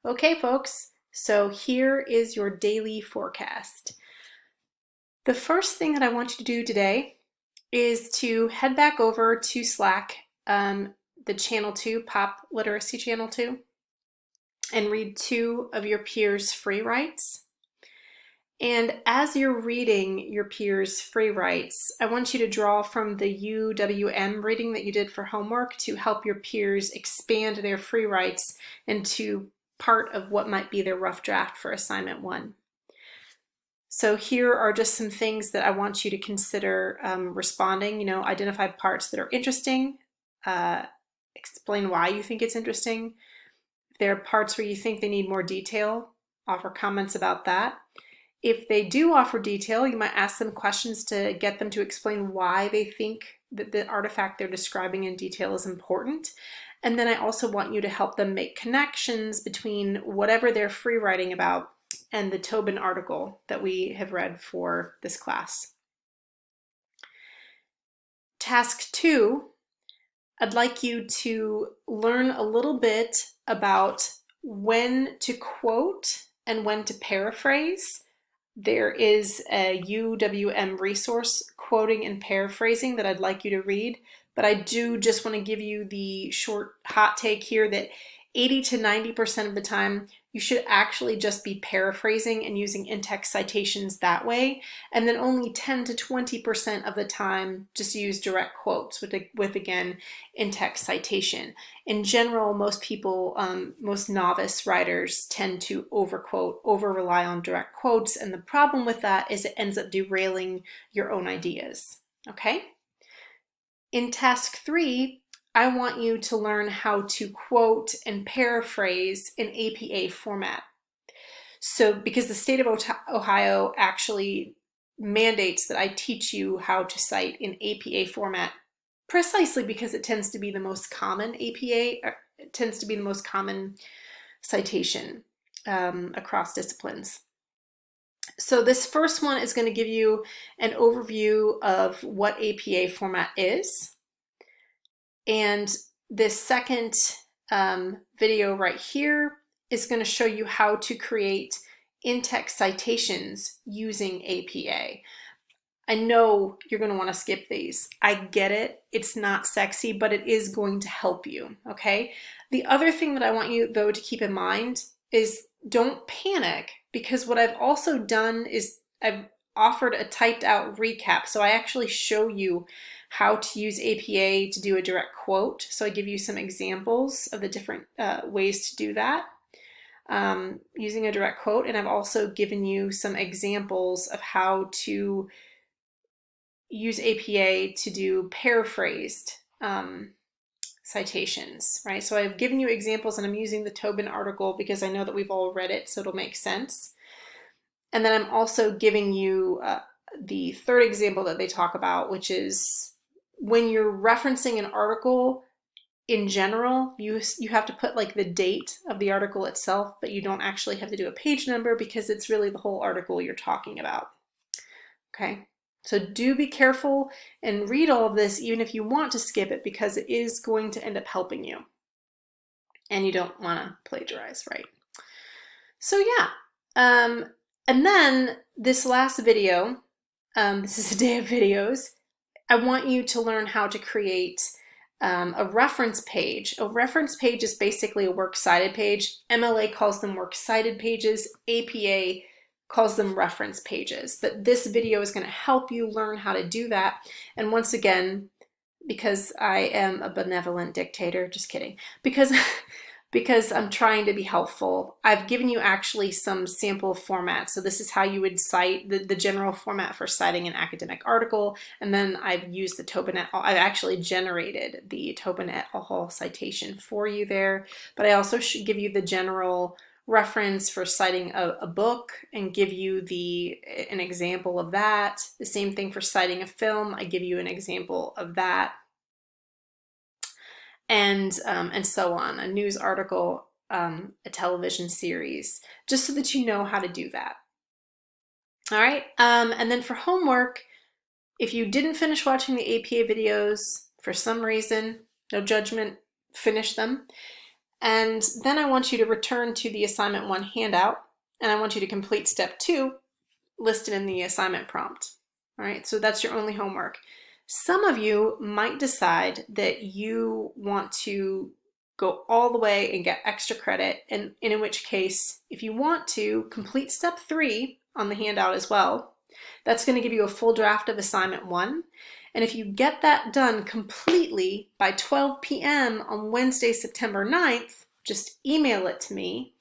Okay, folks, so here is your daily forecast. The first thing that I want you to do today is to head back over to Slack, the Channel 2, Pop Literacy Channel 2, and read 2 of your peers' free writes. And as you're reading your peers' free writes, I want you to draw from the UWM reading that you did for homework to help your peers expand their free writes into part of what might be their rough draft for assignment 1. So here are just some things that I want you to consider responding. Identify parts that are interesting, explain why you think it's interesting. If there are parts where you think they need more detail, offer comments about that. If they do offer detail, you might ask them questions to get them to explain why they think that the artifact they're describing in detail is important. And then I also want you to help them make connections between whatever they're free writing about and the Tobin article that we have read for this class. Task 2, I'd like you to learn a little bit about when to quote and when to paraphrase. There is a UWM resource, Quoting and Paraphrasing, that I'd like you to read, but I do just want to give you the short hot take here that 80 to 90% of the time you should actually just be paraphrasing and using in-text citations that way, and then only 10 to 20% of the time just use direct quotes with again, in-text citation. In general, most people, most novice writers tend to overquote, over-rely on direct quotes, and the problem with that is it ends up derailing your own ideas, okay? In task 3, I want you to learn how to quote and paraphrase in APA format. So, because the state of Ohio actually mandates that I teach you how to cite in APA format, precisely because it tends to be the most common it tends to be the most common citation across disciplines. So this first one is going to give you an overview of what APA format is. And this second video right here is going to show you how to create in-text citations using APA. I know you're going to want to skip these. I get it. It's not sexy, but it is going to help you, okay? The other thing that I want you, though, to keep in mind is don't panic, because what I've also done is I've offered a typed out recap. So I actually show you how to use APA to do a direct quote. So I give you some examples of the different ways to do that using a direct quote. And I've also given you some examples of how to use APA to do paraphrased citations, right? So I've given you examples, and I'm using the Tobin article because I know that we've all read it, so it'll make sense. And then I'm also giving you the third example that they talk about, which is when you're referencing an article in general, you have to put like the date of the article itself, but you don't actually have to do a page number because it's really the whole article you're talking about. Okay, so do be careful and read all of this even if you want to skip it, because it is going to end up helping you. And you don't want to plagiarize, right? So yeah, and then this last video, this is a day of videos, I want you to learn how to create a reference page. A reference page is basically a works cited page. MLA calls them works cited pages. APA calls them reference pages. But this video is going to help you learn how to do that. And once again, because I am a benevolent dictator, just kidding, because I'm trying to be helpful, I've given you actually some sample formats. So this is how you would cite the general format for citing an academic article. And then I've used the Tobin et al. I've actually generated the Tobin et al. Citation for you there. But I also should give you the general reference for citing a book and give you an example of that. The same thing for citing a film. I give you an example of that. And so on, a news article, a television series, just so that you know how to do that. All right, and then for homework, if you didn't finish watching the APA videos for some reason, no judgment, finish them. And then I want you to return to the assignment 1 handout, and I want you to complete step 2 listed in the assignment prompt. All right, so that's your only homework. Some of you might decide that you want to go all the way and get extra credit, and in which case, if you want to, complete step 3 on the handout as well. That's going to give you a full draft of assignment 1. And if you get that done completely by 12 p.m. on Wednesday, September 9th, just email it to me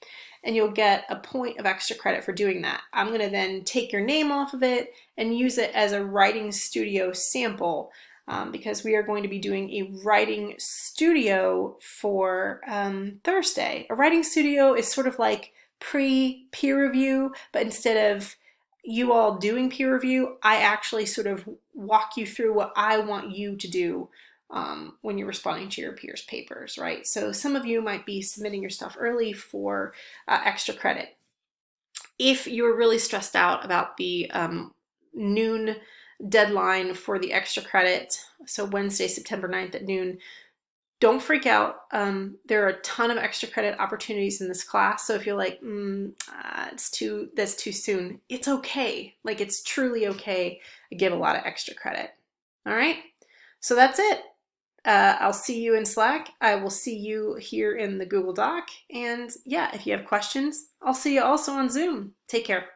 and you'll get a point of extra credit for doing that. I'm going to then take your name off of it and use it as a writing studio sample because we are going to be doing a writing studio for Thursday. A writing studio is sort of like pre-peer review, but instead of you all doing peer review, I actually sort of walk you through what I want you to do when you're responding to your peers' papers, right? So some of you might be submitting your stuff early for extra credit. If you're really stressed out about the noon deadline for the extra credit, so Wednesday, September 9th at noon, don't freak out. There are a ton of extra credit opportunities in this class. So if you're like, that's too soon, it's okay. Like, it's truly okay to give a lot of extra credit. All right. So that's it. I'll see you in Slack. I will see you here in the Google Doc. And yeah, if you have questions, I'll see you also on Zoom. Take care.